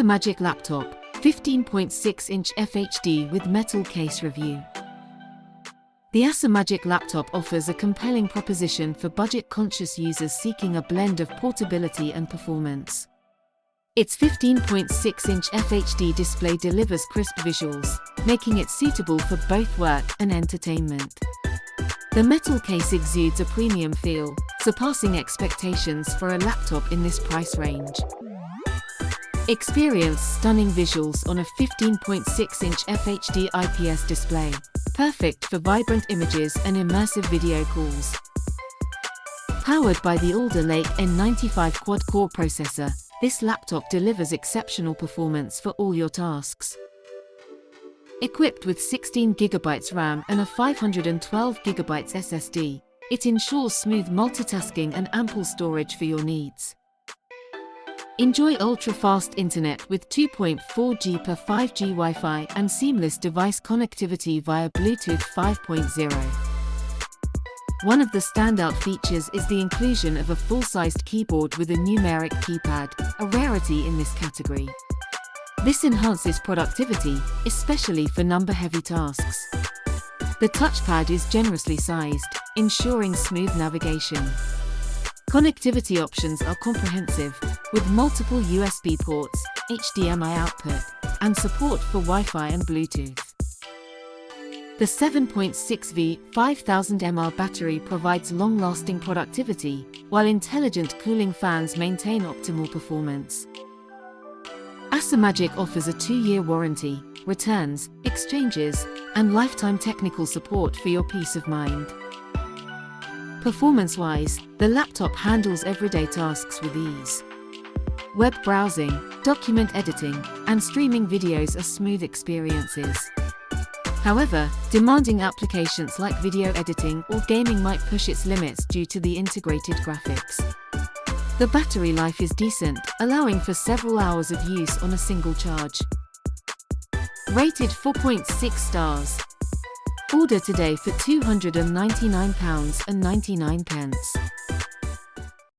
Magic Laptop, 15.6-inch FHD with metal case review. The Magic Laptop offers a compelling proposition for budget-conscious users seeking a blend of portability and performance. Its 15.6-inch FHD display delivers crisp visuals, making it suitable for both work and entertainment. The metal case exudes a premium feel, surpassing expectations for a laptop in this price range. Experience stunning visuals on a 15.6-inch FHD IPS display, perfect for vibrant images and immersive video calls. Powered by the Alder Lake N95 quad-core processor, this laptop delivers exceptional performance for all your tasks. Equipped with 16GB RAM and a 512GB SSD, it ensures smooth multitasking and ample storage for your needs. Enjoy ultra-fast internet with 2.4G per 5G Wi-Fi and seamless device connectivity via Bluetooth 5.0. One of the standout features is the inclusion of a full-sized keyboard with a numeric keypad, a rarity in this category. This enhances productivity, especially for number-heavy tasks. The touchpad is generously sized, ensuring smooth navigation. Connectivity options are comprehensive, with multiple USB ports, HDMI output, and support for Wi-Fi and Bluetooth. The 7.6V 5000 mAh battery provides long-lasting productivity, while intelligent cooling fans maintain optimal performance. Magic offers a 2-year warranty, returns, exchanges, and lifetime technical support for your peace of mind. Performance-wise, the laptop handles everyday tasks with ease. Web browsing, document editing, and streaming videos are smooth experiences. However, demanding applications like video editing or gaming might push its limits due to the integrated graphics. The battery life is decent, allowing for several hours of use on a single charge. Rated 4.6 stars. Order today for £299.99.